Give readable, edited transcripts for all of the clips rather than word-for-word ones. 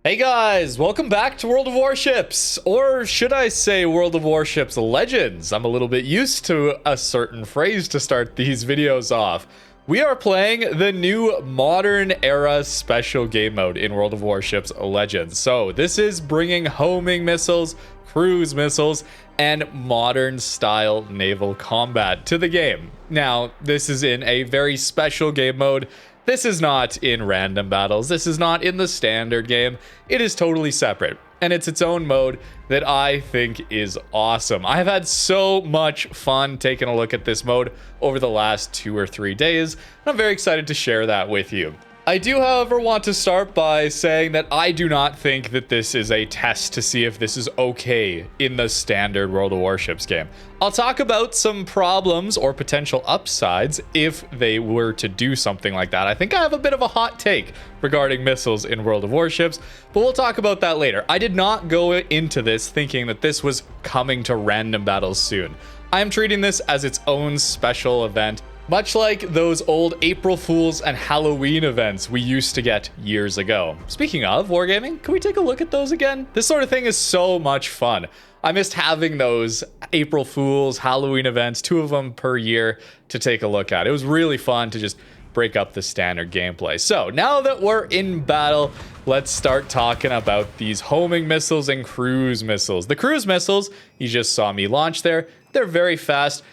Hey guys, welcome back to World of Warships, or should I say World of Warships Legends? I'm a little bit used to a certain phrase to start these videos off. We are playing the new modern era special game mode in World of Warships Legends. So this is bringing homing missiles, cruise missiles, and modern style naval combat to the game. Now, this is in a very special game mode. This is not in random battles. This is not in the standard game. It is totally separate, and it's its own mode that I think is awesome. I have had so much fun taking a look at this mode over the last 2 or 3 days, and I'm very excited to share that with you. I do, however, want to start by saying that I do not think that this is a test to see if this is okay in the standard World of Warships game. I'll talk about some problems or potential upsides if they were to do something like that. I think I have a bit of a hot take regarding missiles in World of Warships, but we'll talk about that later. I did not go into this thinking that this was coming to random battles soon. I am treating this as its own special event, much like those old April Fools and Halloween events we used to get years ago. Speaking of wargaming, can we take a look at those again? This sort of thing is so much fun. I missed having those April Fools, Halloween events, 2 of them per year to take a look at. It was really fun to just break up the standard gameplay. So now that we're in battle, let's start talking about these homing missiles and cruise missiles. The cruise missiles, you just saw me launch there, they're very fast.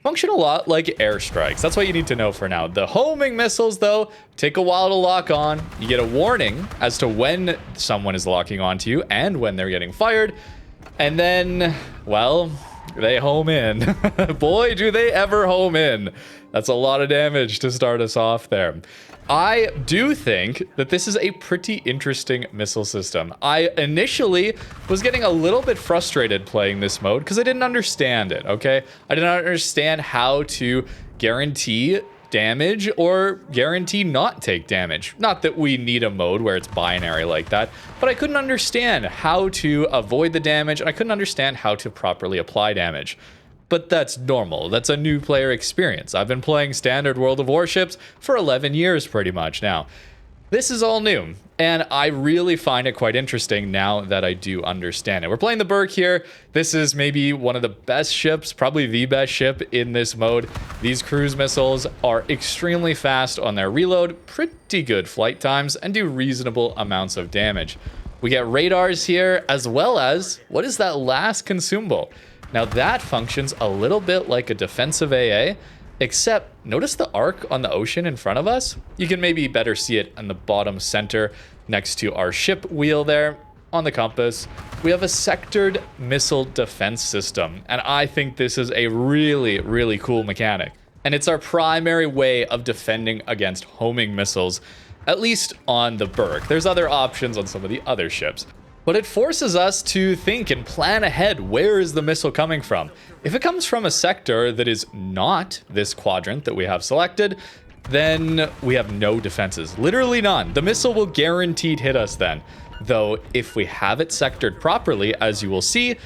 Function a lot like airstrikes. That's what you need to know for now. The homing missiles, though, take a while to lock on. You get a warning as to when someone is locking onto you and when they're getting fired. And then, well, they home in. Boy, do they ever home in. That's a lot of damage to start us off there. I do think that this is a pretty interesting missile system. I initially was getting a little bit frustrated playing this mode because I didn't understand it, okay? I did not understand how to guarantee damage or guarantee not take damage. Not that we need a mode where it's binary like that, but I couldn't understand how to avoid the damage, and I couldn't understand how to properly apply damage. But that's normal. That's a new player experience. I've been playing standard World of Warships for 11 years pretty much now. This is all new, and I really find it quite interesting now that I do understand it. We're playing the Burke here. This is maybe one of the best ships, probably the best ship in this mode. These cruise missiles are extremely fast on their reload, pretty good flight times, and do reasonable amounts of damage. We get radars here, as well as, what is that last consumable? Now that functions a little bit like a defensive AA, except notice the arc on the ocean in front of us? You can maybe better see it in the bottom center next to our ship wheel there on the compass. We have a sectored missile defense system, and I think this is a really, really cool mechanic. And it's our primary way of defending against homing missiles, at least on the Burke. There's other options on some of the other ships. But it forces us to think and plan ahead. Where is the missile coming from? If it comes from a sector that is not this quadrant that we have selected, then we have no defenses. Literally none. The missile will guaranteed hit us then. Though, if we have it sectored properly, as you will see,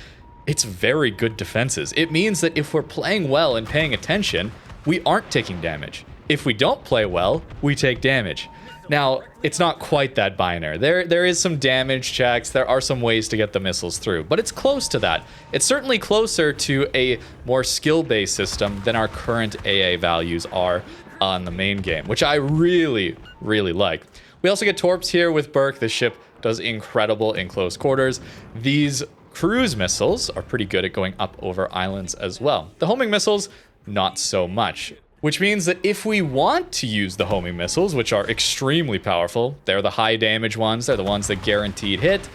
it's very good defenses. It means that if we're playing well and paying attention, we aren't taking damage. If we don't play well, we take damage. Now, it's not quite that binary. There is some damage checks. There are some ways to get the missiles through, but it's close to that. It's certainly closer to a more skill-based system than our current AA values are on the main game, which I really, really like. We also get torps here with Burke. The ship does incredible in close quarters. These cruise missiles are pretty good at going up over islands as well. The homing missiles, not so much. Which means that if we want to use the homing missiles, which are extremely powerful, they're the high damage ones, they're the ones that guaranteed hit,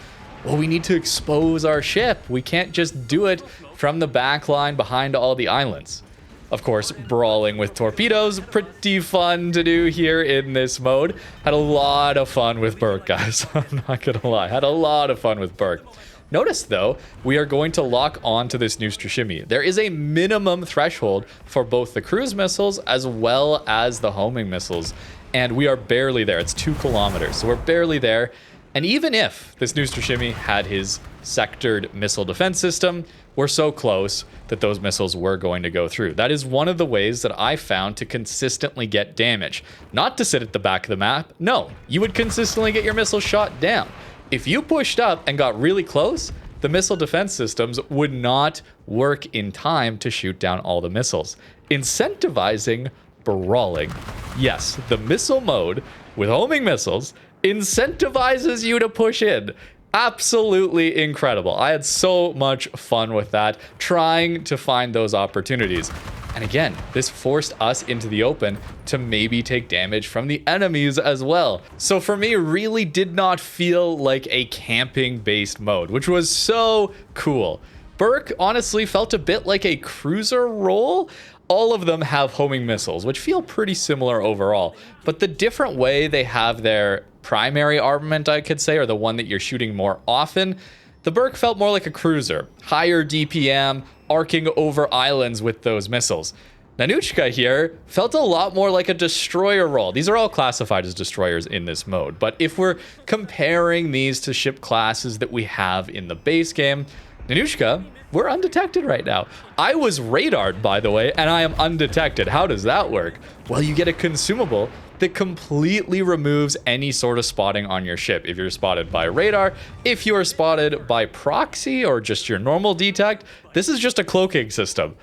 well, we need to expose our ship. We can't just do it from the back line behind all the islands. Of course, brawling with torpedoes, pretty fun to do here in this mode. Had a lot of fun with Burke, guys. I'm not gonna lie, had a lot of fun with Burke. Notice, though, we are going to lock on to this new Strashimi. There is a minimum threshold for both the cruise missiles as well as the homing missiles, and we are barely there. It's 2 kilometers, so we're barely there. And even if this new Strashimi had his sectored missile defense system, we're so close that those missiles were going to go through. That is one of the ways that I found to consistently get damage. Not to sit at the back of the map. No, you would consistently get your missiles shot down. If you pushed up and got really close, the missile defense systems would not work in time to shoot down all the missiles, incentivizing brawling. Yes, the missile mode with homing missiles incentivizes you to push in. Absolutely incredible. I had so much fun with that, trying to find those opportunities. And again, this forced us into the open to maybe take damage from the enemies as well. So for me, really did not feel like a camping-based mode, which was so cool. Burke honestly felt a bit like a cruiser role. All of them have homing missiles, which feel pretty similar overall. But the different way they have their primary armament, I could say, or the one that you're shooting more often, the Burke felt more like a cruiser. Higher DPM, arcing over islands with those missiles. Nanuchka here felt a lot more like a destroyer role. These are all classified as destroyers in this mode, but if we're comparing these to ship classes that we have in the base game, Nanuchka, we're undetected right now. I was radared, by the way, and I am undetected. How does that work? Well, you get a consumable that completely removes any sort of spotting on your ship. If you're spotted by radar, if you are spotted by proxy or just your normal detect, this is just a cloaking system.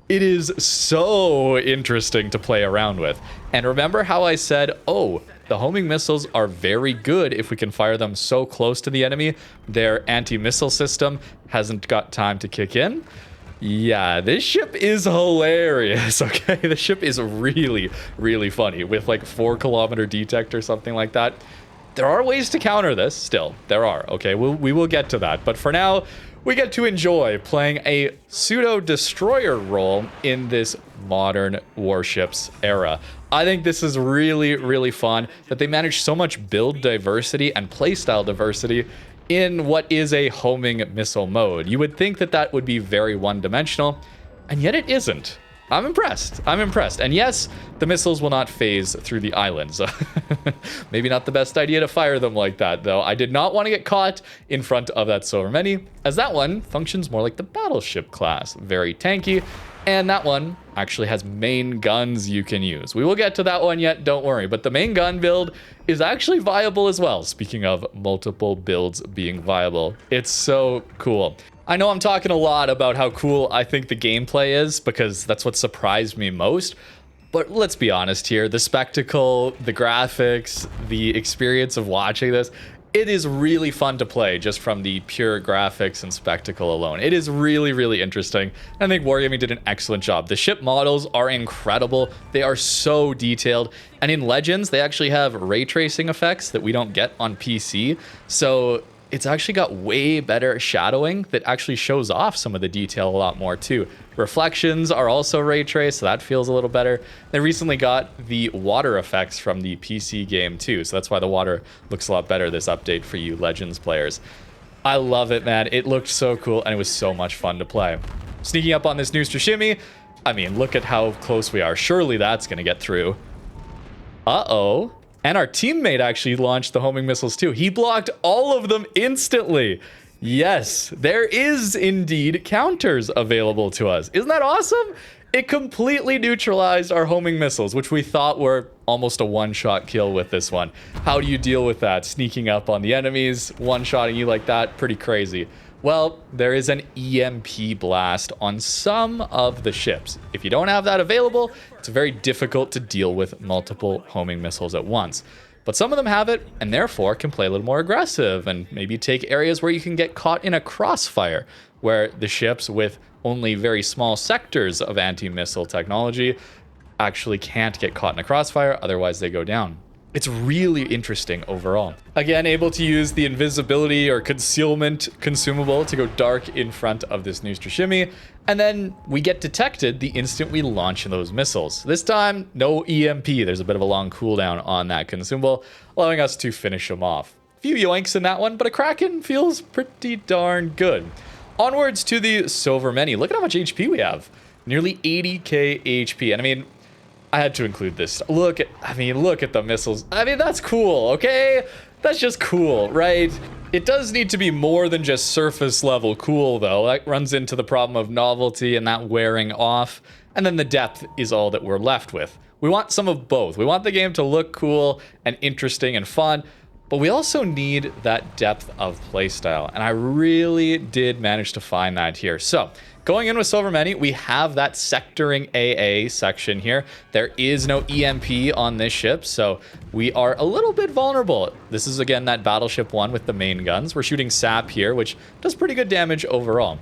It is so interesting to play around with. And remember how I said, oh, the homing missiles are very good if we can fire them so close to the enemy, their anti-missile system hasn't got time to kick in? Yeah, this ship is hilarious, okay? The ship is really, really funny with like 4-kilometer detect or something like that. There are ways to counter this still. There are, okay? We will get to that. But for now, we get to enjoy playing a pseudo-destroyer role in this modern warships era. I think this is really, really fun that they manage so much build diversity and playstyle diversity in what is a homing missile mode. You would think that that would be very one-dimensional, and yet it isn't. I'm impressed. I'm impressed. And yes, the missiles will not phase through the islands. Maybe not the best idea to fire them like that, though. I did not want to get caught in front of that so many, as that one functions more like the battleship class. Very tanky. And that one actually has main guns you can use. We will get to that one yet, don't worry. But the main gun build is actually viable as well. Speaking of multiple builds being viable, it's so cool. I know I'm talking a lot about how cool I think the gameplay is because that's what surprised me most. But let's be honest here, the spectacle, the graphics, the experience of watching this, it is really fun to play just from the pure graphics and spectacle alone. It is really, really interesting. I think Wargaming did an excellent job. The ship models are incredible. They are so detailed. And in Legends, they actually have ray tracing effects that we don't get on PC. So it's actually got way better shadowing that actually shows off some of the detail a lot more too. Reflections are also ray traced, so that feels a little better. They recently got the water effects from the PC game too, so that's why the water looks a lot better this update for you Legends players. I love it, man. It looked so cool, and it was so much fun to play. Sneaking up on this new Shimi, I mean, look at how close we are. Surely that's going to get through. Uh-oh. And our teammate actually launched the homing missiles too. He blocked all of them instantly. Yes, there is indeed counters available to us. Isn't that awesome? It completely neutralized our homing missiles, which we thought were almost a one-shot kill with this one. How do you deal with that? Sneaking up on the enemies, one-shotting you like that? Pretty crazy. Well, there is an EMP blast on some of the ships. If you don't have that available, it's very difficult to deal with multiple homing missiles at once. But some of them have it, and therefore can play a little more aggressive and maybe take areas where you can get caught in a crossfire, where the ships with only very small sectors of anti-missile technology actually can't get caught in a crossfire, otherwise they go down. It's really interesting overall. Again, able to use the invisibility or concealment consumable to go dark in front of this new Shimi, and then we get detected the instant we launch those missiles. This time, no EMP. There's a bit of a long cooldown on that consumable, allowing us to finish them off. A few yoinks in that one, but a Kraken feels pretty darn good. Onwards to the Silver Many. Look at how much HP we have. Nearly 80k HP. And I mean, I had to include this. Look at the missiles. I mean, that's cool, okay? That's just cool, right? It does need to be more than just surface level cool, though. That runs into the problem of novelty and that wearing off. And then the depth is all that we're left with. We want some of both. We want the game to look cool and interesting and fun, But we also need that depth of playstyle, and I really did manage to find that here. So, going in with Silver Many, we have that sectoring AA section here. There is no EMP on this ship, so we are a little bit vulnerable. This is, again, that Battleship 1 with the main guns. We're shooting SAP here, which does pretty good damage overall.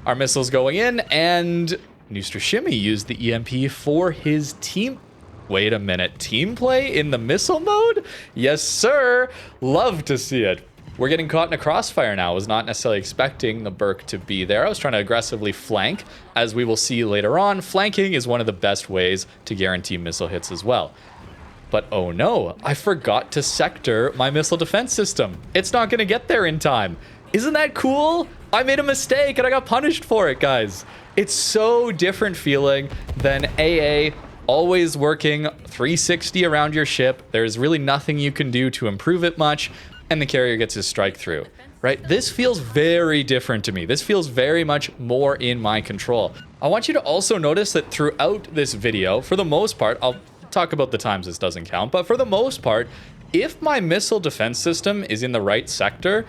Our missiles going in, and Nooster Shimmy used the EMP for his team. Wait a minute, team play in the missile mode? Yes, sir. Love to see it. We're getting caught in a crossfire now. I was not necessarily expecting the Burke to be there. I was trying to aggressively flank. As we will see later on, flanking is one of the best ways to guarantee missile hits as well. But oh no, I forgot to sector my missile defense system. It's not going to get there in time. Isn't that cool? I made a mistake and I got punished for it, guys. It's so different feeling than AA. Always working 360 around your ship. There's really nothing you can do to improve it much, and the carrier gets his strike through, right? This feels very different to me. This feels very much more in my control. I want you to also notice that throughout this video, for the most part, I'll talk about the times this doesn't count, but for the most part, if my missile defense system is in the right sector,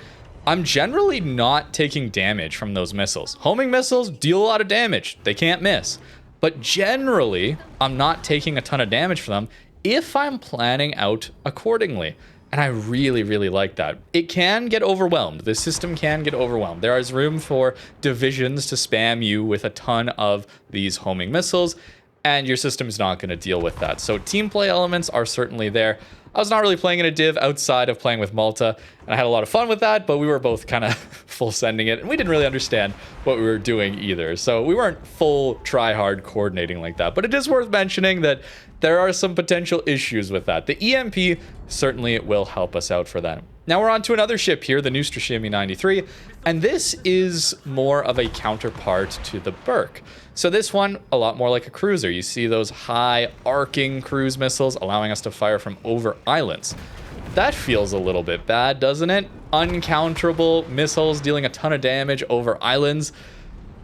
I'm generally not taking damage from those missiles. Homing missiles deal a lot of damage. They can't miss. But generally, I'm not taking a ton of damage from them if I'm planning out accordingly. And I really, really like that. It can get overwhelmed. The system can get overwhelmed. There is room for divisions to spam you with a ton of these homing missiles, and your system is not going to deal with that. So team play elements are certainly there. I was not really playing in a div outside of playing with Malta, and I had a lot of fun with that, but we were both kind of full sending it, and we didn't really understand what we were doing either. So we weren't full try-hard coordinating like that. But it is worth mentioning that there are some potential issues with that. The EMP certainly will help us out for that. Now we're on to another ship here, the Nooster Shimmy 93, and this is more of a counterpart to the Burke. So this one, a lot more like a cruiser. You see those high arcing cruise missiles allowing us to fire from over islands. That feels a little bit bad, doesn't it? Uncounterable missiles dealing a ton of damage over islands.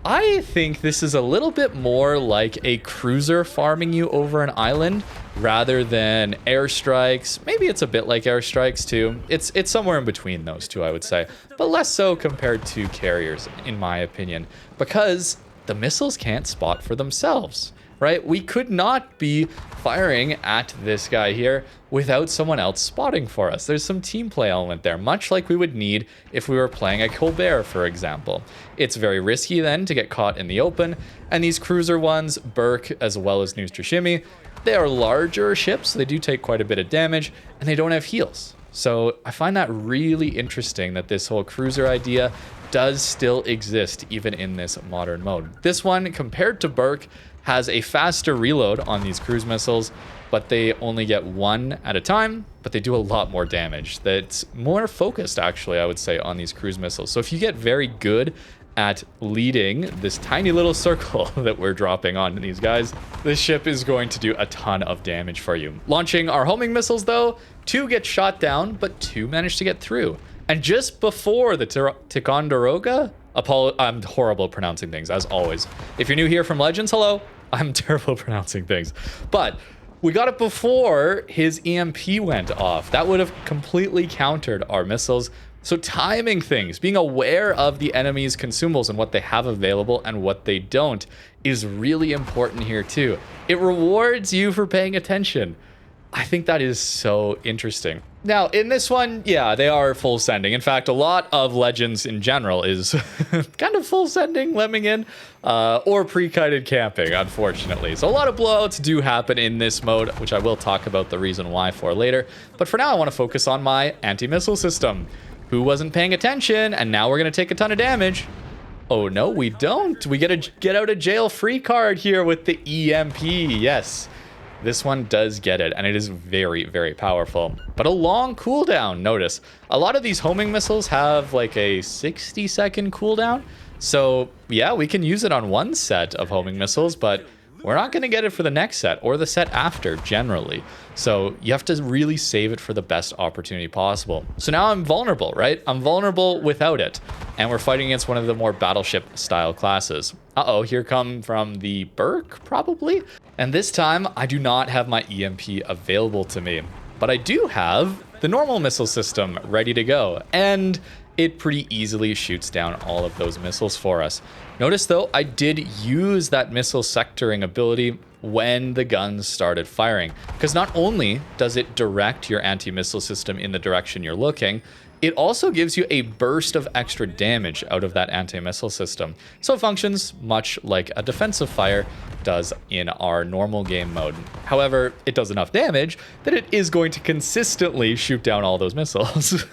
I think this is a little bit more like a cruiser farming you over an island rather than airstrikes. Maybe it's a bit like airstrikes too. It's somewhere in between those two, I would say, but less so compared to carriers, in my opinion, because the missiles can't spot for themselves, right? We could not be firing at this guy here without someone else spotting for us. There's some team play element there, much like we would need if we were playing a Colbert, for example. It's very risky then to get caught in the open, and these cruiser ones, Burke as well as Nooster Shimmy, they are larger ships, so they do take quite a bit of damage, and they don't have heals. So I find that really interesting that this whole cruiser idea does still exist even in this modern mode. This one, compared to Burke, has a faster reload on these cruise missiles, but they only get one at a time, but they do a lot more damage. That's more focused, actually, I would say, on these cruise missiles. So if you get very good at leading this tiny little circle that we're dropping on these guys, this ship is going to do a ton of damage for you. Launching our homing missiles, though, 2 get shot down, but 2 manage to get through. And just before the Ticonderoga, I'm horrible at pronouncing things, as always. If you're new here from Legends, hello. I'm terrible at pronouncing things. But we got it before his EMP went off. That would have completely countered our missiles. So timing things, being aware of the enemy's consumables and what they have available and what they don't is really important here too. It rewards you for paying attention. I think that is so interesting. Now, in this one, yeah, they are full sending. In fact, a lot of Legends in general is kind of full sending, lemming in, or pre-kited camping, unfortunately. So a lot of blowouts do happen in this mode, which I will talk about the reason why for later. But for now, I want to focus on my anti-missile system. Who wasn't paying attention, and now we're going to take a ton of damage. Oh, no, we don't. We get a get out of jail free card here with the EMP. Yes. This one does get it, and it is very, very powerful. But a long cooldown, notice. A lot of these homing missiles have like a 60-second cooldown. So, yeah, we can use it on one set of homing missiles, but we're not going to get it for the next set or the set after, generally. So you have to really save it for the best opportunity possible. So now I'm vulnerable, right? I'm vulnerable without it. And we're fighting against one of the more battleship-style classes. Uh-oh, here come from the Burke, probably? And this time, I do not have my EMP available to me. but I do have the normal missile system ready to go, and it pretty easily shoots down all of those missiles for us. Notice though, I did use that missile sectoring ability when the guns started firing, because not only does it direct your anti-missile system in the direction you're looking, it also gives you a burst of extra damage out of that anti-missile system. So it functions much like a defensive fire does in our normal game mode. However, it does enough damage that it is going to consistently shoot down all those missiles.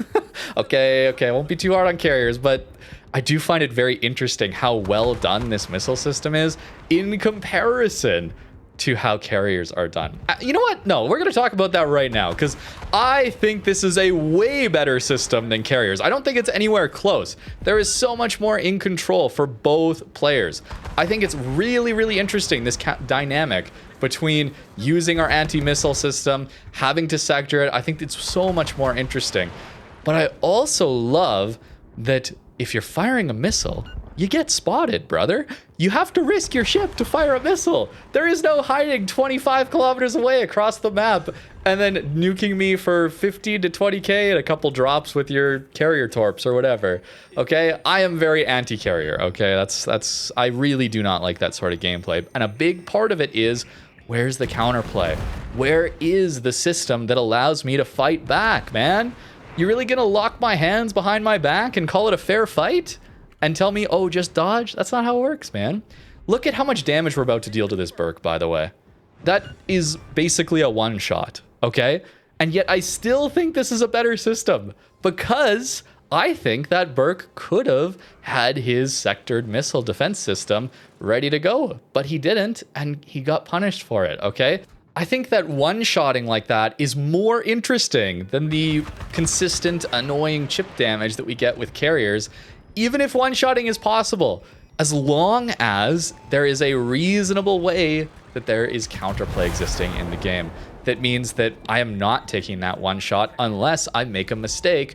Okay, I won't be too hard on carriers, but I do find it very interesting how well done this missile system is in comparison to how carriers are done. You know what? No, we're going to talk about that right now, because I think this is a way better system than carriers. I don't think it's anywhere close. There is so much more in control for both players. I think it's really, really interesting, this dynamic between using our anti-missile system, having to sector it. I think it's so much more interesting. But I also love that if you're firing a missile, you get spotted, brother. You have to risk your ship to fire a missile. There is no hiding 25 kilometers away across the map and then nuking me for 15 to 20k and a couple drops with your carrier torps or whatever. Okay, I am very anti-carrier. Okay, that's I really do not like that sort of gameplay. And a big part of it is, where's the counterplay? Where is the system that allows me to fight back, man? You really gonna lock my hands behind my back and call it a fair fight? And tell me, oh, just dodge? That's not how it works, man. Look at how much damage we're about to deal to this Burke, by the way. That is basically a one-shot, okay? And yet I still think this is a better system, because I think that Burke could have had his sectored missile defense system ready to go, but he didn't, and he got punished for it, okay? I think that one-shotting like that is more interesting than the consistent, annoying chip damage that we get with carriers, even if one-shotting is possible, as long as there is a reasonable way that there is counterplay existing in the game. That means that I am not taking that one shot unless I make a mistake,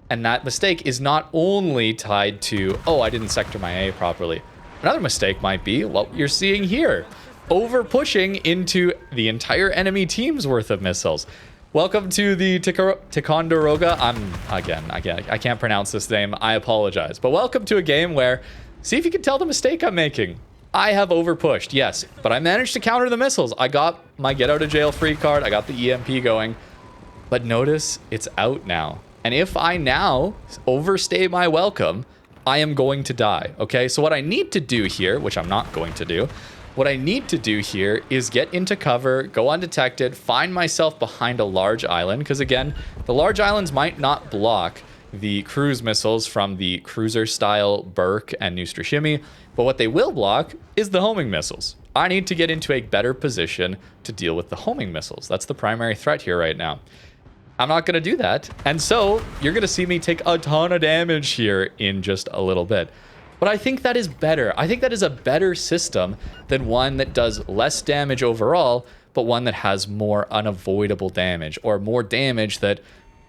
and that mistake is not only tied to, oh, I didn't sector my A properly. Another mistake might be what you're seeing here, over pushing into the entire enemy team's worth of missiles. Welcome to the Ticonderoga. I can't pronounce this name. I apologize. But welcome to a game where, see if you can tell the mistake I'm making. I have overpushed, yes, but I managed to counter the missiles. I got my get out of jail free card. I got the EMP going. But notice it's out now. And if I now overstay my welcome, I am going to die, okay? So what I need to do here, which I'm not going to do, what I need to do here is get into cover, go undetected, find myself behind a large island, because again, the large islands might not block the cruise missiles from the cruiser-style Burke and Neustrashimi, but what they will block is the homing missiles. I need to get into a better position to deal with the homing missiles. That's the primary threat here right now. I'm not going to do that, and so you're going to see me take a ton of damage here in just a little bit. But I think that is better. I think that is a better system than one that does less damage overall, but one that has more unavoidable damage, or more damage that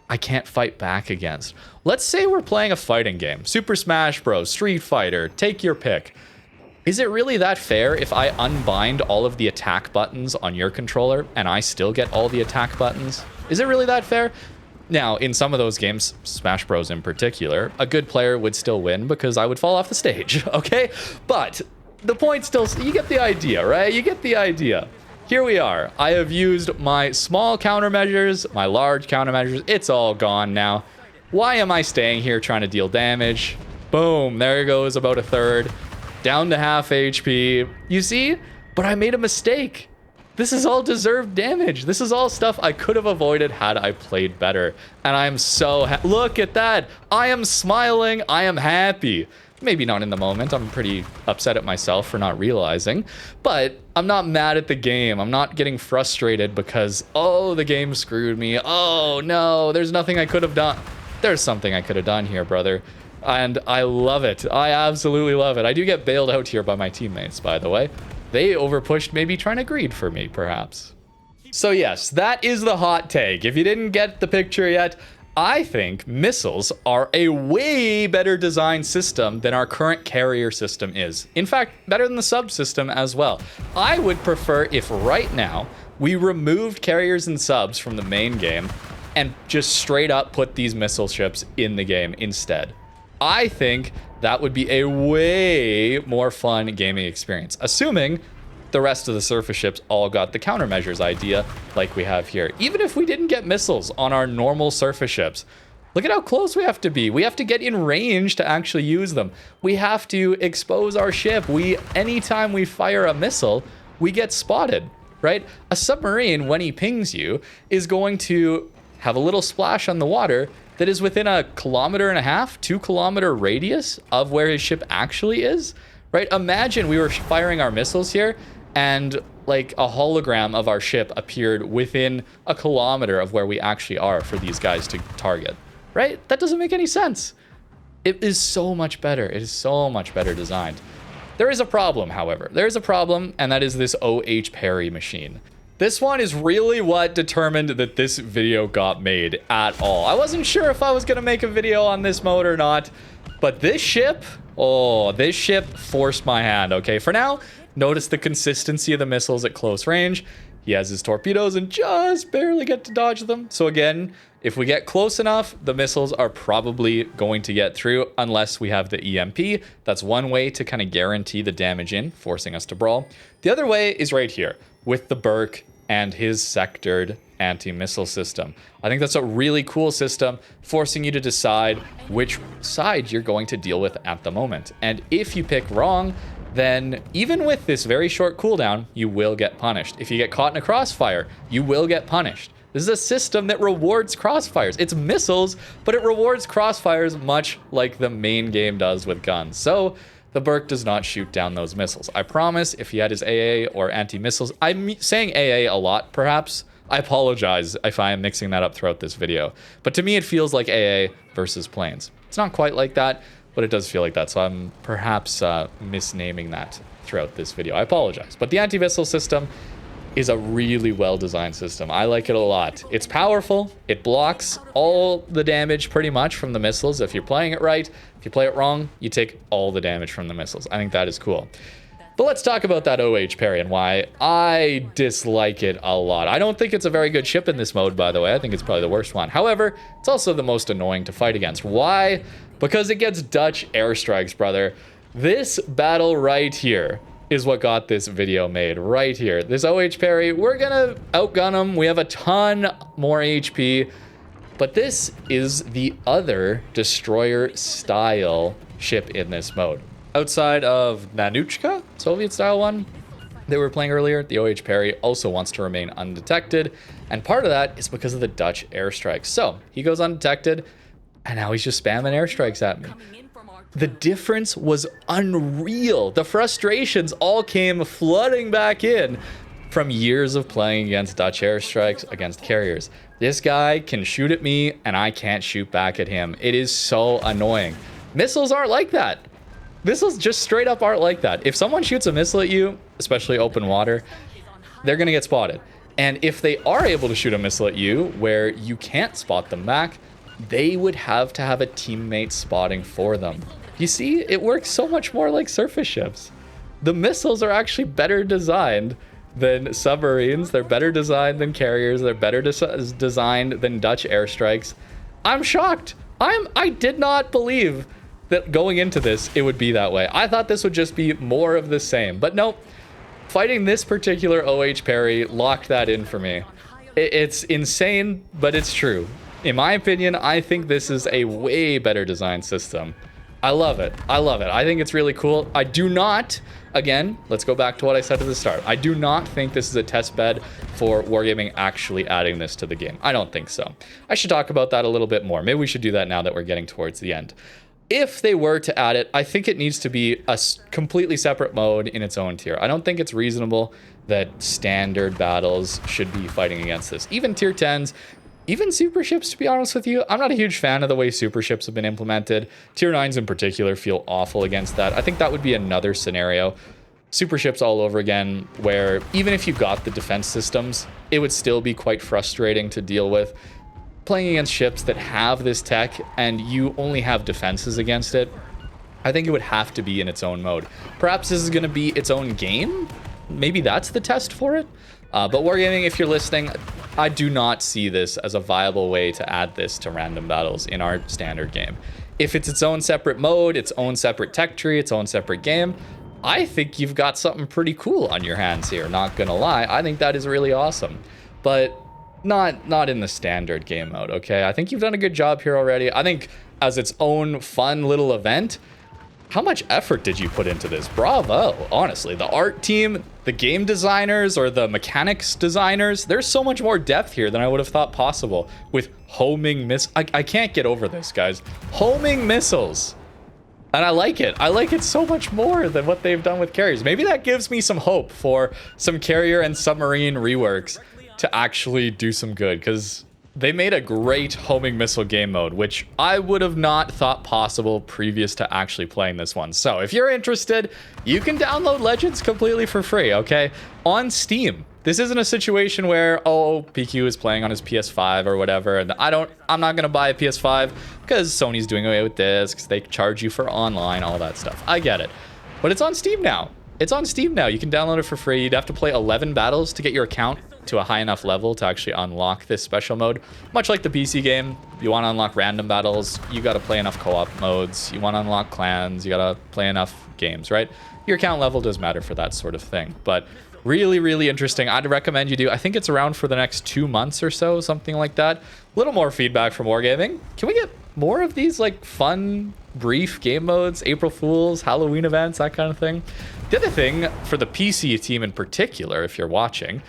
I can't fight back against. Let's say we're playing a fighting game. Super Smash Bros, Street Fighter, take your pick. Is it really that fair if I unbind all of the attack buttons on your controller and I still get all the attack buttons? Is it really that fair? Now, in some of those games, Smash Bros in particular, a good player would still win because I would fall off the stage, okay? But the point still, you get the idea, right? You get the idea. Here we are. I have used my small countermeasures, my large countermeasures. It's all gone now. Why am I staying here trying to deal damage? Boom, there goes about a third. Down to half HP. You see? But I made a mistake. This is all deserved damage. This is all stuff I could have avoided had I played better. And I'm so look at that. I am smiling. I am happy. Maybe not in the moment. I'm pretty upset at myself for not realizing. But I'm not mad at the game. I'm not getting frustrated because, oh, the game screwed me. Oh, no, there's nothing I could have done. There's something I could have done here, brother. And I love it. I absolutely love it. I do get bailed out here by my teammates, by the way. They overpushed, maybe trying to greed for me, perhaps. So yes, that is the hot take. If you didn't get the picture yet, I think missiles are a way better design system than our current carrier system is. In fact, better than the subsystem as well. I would prefer if right now we removed carriers and subs from the main game and just straight up put these missile ships in the game instead. I think that would be a way more fun gaming experience, assuming the rest of the surface ships all got the countermeasures idea like we have here. Even if we didn't get missiles on our normal surface ships, look at how close we have to be. We have to get in range to actually use them. We have to expose our ship. Anytime we fire a missile, we get spotted, right? A submarine, when he pings you, is going to have a little splash on the water that is within a 1.5 kilometer, 2 kilometer radius of where his ship actually is, right? Imagine we were firing our missiles here and like a hologram of our ship appeared within a kilometer of where we actually are for these guys to target, right? That doesn't make any sense. It is so much better. It is so much better designed. There is a problem, however. There is a problem, and that is this OH parry machine. This one is really what determined that this video got made at all. I wasn't sure if I was gonna make a video on this mode or not, but this ship, oh, this ship forced my hand, okay? For now, notice the consistency of the missiles at close range. He has his torpedoes and just barely get to dodge them. So again, if we get close enough, the missiles are probably going to get through unless we have the EMP. That's one way to kind of guarantee the damage in, forcing us to brawl. The other way is right here with the Burke and his sectored anti-missile system. I think that's a really cool system, forcing you to decide which side you're going to deal with at the moment. And if you pick wrong, then even with this very short cooldown, you will get punished. If you get caught in a crossfire, you will get punished. This is a system that rewards crossfires. It's missiles, but it rewards crossfires much like the main game does with guns. So the Burke does not shoot down those missiles. I promise if he had his AA or anti-missiles, I'm saying AA a lot perhaps. I apologize if I am mixing that up throughout this video. But to me, it feels like AA versus planes. It's not quite like that, but it does feel like that. So I'm perhaps misnaming that throughout this video. I apologize. But the anti-missile system is a really well-designed system. I like it a lot. It's powerful. It blocks all the damage pretty much from the missiles. If you're playing it right, if you play it wrong, you take all the damage from the missiles. I think that is cool. But let's talk about that OH parry and why I dislike it a lot. I don't think it's a very good ship in this mode, by the way. I think it's probably the worst one. However, it's also the most annoying to fight against. Why? Because it gets Dutch airstrikes, brother. This battle right here is what got this video made right here. This OH parry, we're gonna outgun him. We have a ton more HP, but this is the other destroyer style ship in this mode. Outside of Nanuchka, Soviet style one, they were playing earlier, the OH parry also wants to remain undetected. And part of that is because of the Dutch airstrikes. So he goes undetected and now he's just spamming airstrikes at me. The difference was unreal. The frustrations all came flooding back in from years of playing against Dutch airstrikes, against carriers. This guy can shoot at me and I can't shoot back at him. It is so annoying. Missiles aren't like that. Missiles just straight up aren't like that. If someone shoots a missile at you, especially open water, they're gonna get spotted. And if they are able to shoot a missile at you where you can't spot them back, they would have to have a teammate spotting for them. You see, it works so much more like surface ships. The missiles are actually better designed than submarines. They're better designed than carriers. They're better designed than Dutch airstrikes. I'm shocked. I did not believe that going into this, it would be that way. I thought this would just be more of the same, but nope. Fighting this particular OH parry locked that in for me. It's insane, but it's true. In my opinion, I think this is a way better designed system. I love it. I love it. I think it's really cool. I do not, again, let's go back to what I said at the start. I do not think this is a test bed for Wargaming actually adding this to the game. I don't think so. I should talk about that a little bit more. Maybe we should do that now that we're getting towards the end. If they were to add it, I think it needs to be a completely separate mode in its own tier. I don't think it's reasonable that standard battles should be fighting against this. Even tier 10s, even super ships, to be honest with you, I'm not a huge fan of the way super ships have been implemented. Tier 9s in particular feel awful against that. I think that would be another scenario. Super ships all over again, where even if you got the defense systems, it would still be quite frustrating to deal with. playing against ships that have this tech and you only have defenses against it, I think it would have to be in its own mode. Perhaps this is going to be its own game. Maybe that's the test for it. But Wargaming, if you're listening, I do not see this as a viable way to add this to random battles in our standard game. If it's its own separate mode, its own separate tech tree, its own separate game, I think you've got something pretty cool on your hands here, not gonna lie. I think that is really awesome. But not in the standard game mode, okay? I think you've done a good job here already. I think as its own fun little event, how much effort did you put into this? Bravo, honestly. The art team, the game designers, or the mechanics designers, there's so much more depth here than I would have thought possible with homing missiles. I can't get over this, guys. Homing missiles. And I like it. I like it so much more than what they've done with carriers. Maybe that gives me some hope for some carrier and submarine reworks to actually do some good, because they made a great homing missile game mode, which I would have not thought possible previous to actually playing this one. So if you're interested, you can download Legends completely for free, okay? On Steam. This isn't a situation where, oh, PQ is playing on his PS5 or whatever, and I'm not gonna buy a PS5 because Sony's doing away with this, because they charge you for online, all that stuff. I get it. But it's on Steam now. It's on Steam now. You can download it for free. You'd have to play 11 battles to get your account to a high enough level to actually unlock this special mode. Much like the PC game, you want to unlock random battles, you got to play enough co-op modes. You want to unlock clans, you got to play enough games, right? Your account level does matter for that sort of thing. But really, really interesting. I'd recommend you do. I think it's around for the next 2 months or so, something like that. A little more feedback from Wargaming. Can we get more of these like fun, brief game modes, April Fools, Halloween events, that kind of thing? The other thing for the PC team in particular, if you're watching,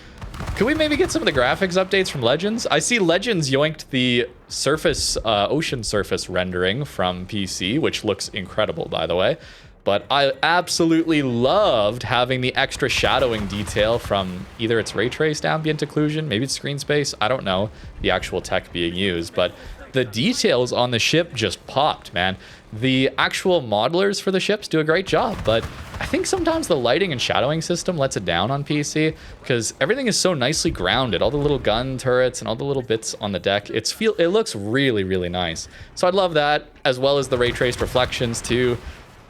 could we maybe get some of the graphics updates from Legends? I see Legends yoinked the surface, ocean surface rendering from PC, which looks incredible, by the way. But I absolutely loved having the extra shadowing detail from either its ray traced ambient occlusion, maybe it's screen space, I don't know the actual tech being used, but the details on the ship just popped, man. The actual modelers for the ships do a great job, but I think sometimes the lighting and shadowing system lets it down on PC because everything is so nicely grounded. All the little gun turrets and all the little bits on the deck, it looks really, really nice. So I'd love that, as well as the ray traced reflections too.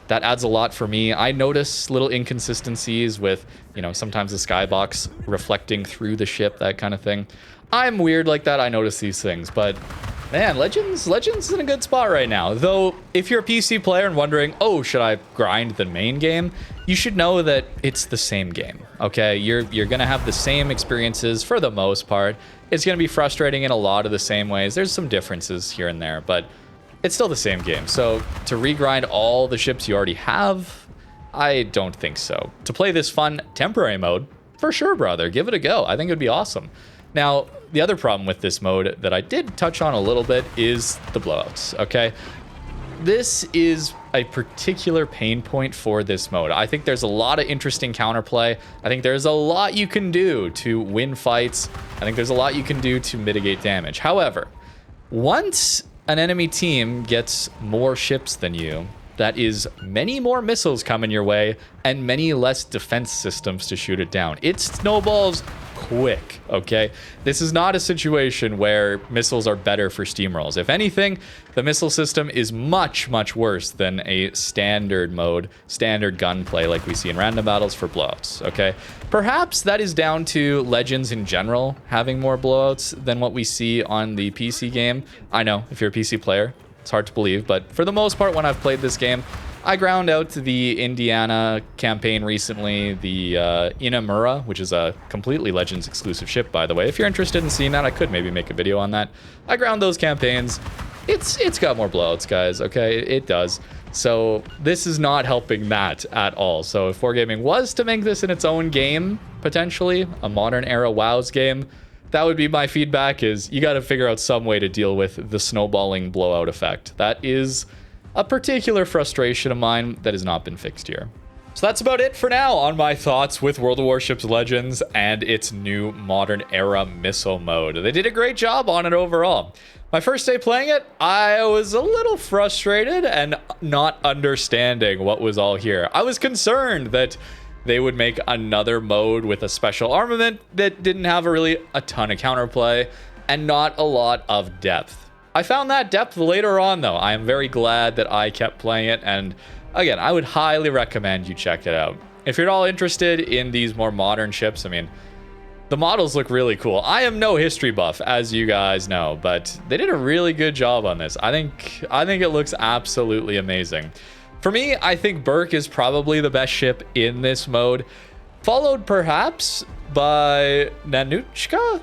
That adds a lot for me. I notice little inconsistencies with, you know, sometimes the skybox reflecting through the ship, that kind of thing. I'm weird like that. I notice these things, but man, Legends is in a good spot right now. Though, if you're a PC player and wondering, oh, should I grind the main game? You should know that it's the same game, okay? You're gonna have the same experiences for the most part. It's gonna be frustrating in a lot of the same ways. There's some differences here and there, but it's still the same game. So to regrind all the ships you already have, I don't think so. To play this fun temporary mode, for sure, brother, give it a go. I think it would be awesome. Now, the other problem with this mode that I did touch on a little bit is the blowouts, okay? This is a particular pain point for this mode. I think there's a lot of interesting counterplay. I think there's a lot you can do to win fights. I think there's a lot you can do to mitigate damage. However, once an enemy team gets more ships than you, that is many more missiles coming your way and many less defense systems to shoot it down. It snowballs quick, okay? This is not a situation where missiles are better for steamrolls. If anything, the missile system is much, much worse than a standard mode, standard gunplay like we see in random battles for blowouts, okay? Perhaps that is down to Legends in general having more blowouts than what we see on the PC game. I know, if you're a PC player, it's hard to believe, but for the most part, when I've played this game, I ground out the Indiana campaign recently, the Inamura, which is a completely Legends exclusive ship, by the way. If you're interested in seeing that, I could maybe make a video on that. I ground those campaigns. It's got more blowouts, guys, okay? It does. So this is not helping that at all. So if Wargaming was to make this in its own game, potentially, a modern era WoW's game, that would be my feedback, is you got to figure out some way to deal with the snowballing blowout effect. That is a particular frustration of mine that has not been fixed here. So that's about it for now on my thoughts with World of Warships Legends and its new modern era missile mode. They did a great job on it overall. My first day playing it, I was a little frustrated and not understanding what was all here. I was concerned that they would make another mode with a special armament that didn't have a ton of counterplay. and not a lot of depth. I found that depth later on, though. I am very glad that I kept playing it, and again, I would highly recommend you check it out. If you're at all interested in these more modern ships, I mean, the models look really cool. I am no history buff, as you guys know, but they did a really good job on this. I think it looks absolutely amazing. For me, I think Burke is probably the best ship in this mode, followed perhaps by Nanuchka.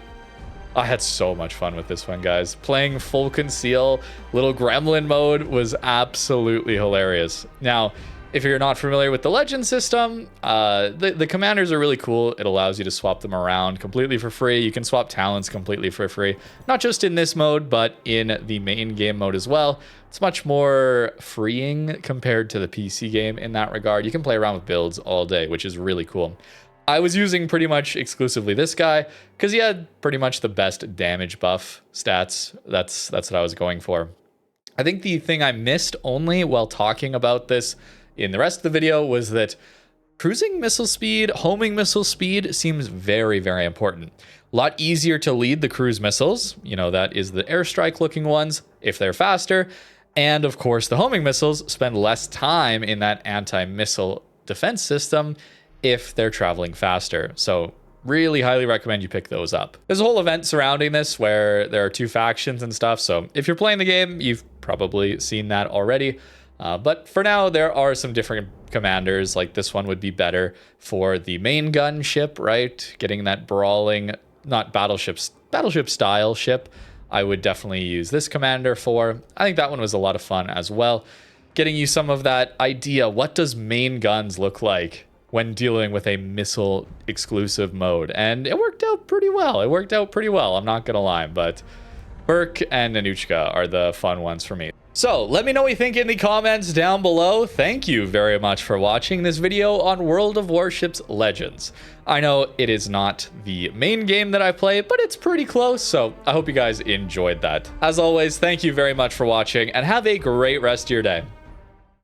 I had so much fun with this one, guys. Playing full conceal, little gremlin mode was absolutely hilarious. Now, if you're not familiar with the legend system, the commanders are really cool. It allows you to swap them around completely for free. You can swap talents completely for free. Not just in this mode, but in the main game mode as well. It's much more freeing compared to the PC game in that regard. You can play around with builds all day, which is really cool. I was using pretty much exclusively this guy because he had pretty much the best damage buff stats. That's what I was going for. I think the thing I missed only while talking about this in the rest of the video was that cruising missile speed, homing missile speed seems very, very important. A lot easier to lead the cruise missiles. You know, that is the airstrike looking ones if they're faster. And of course, the homing missiles spend less time in that anti-missile defense system if they're traveling faster. So really highly recommend you pick those up. There's a whole event surrounding this where there are two factions and stuff. So if you're playing the game, you've probably seen that already. But for now, there are some different commanders. Like this one would be better for the main gun ship, right? Getting that brawling, not battleship style ship. I would definitely use this commander for. I think that one was a lot of fun as well. Getting you some of that idea. What does main guns look like when dealing with a missile exclusive mode? And it worked out pretty well. I'm not gonna lie, but Burke and Nanuchka are the fun ones for me. So let me know what you think in the comments down below. Thank you very much for watching this video on World of Warships Legends. I know it is not the main game that I play, but it's pretty close, so I hope you guys enjoyed that. As always, thank you very much for watching, and have a great rest of your day.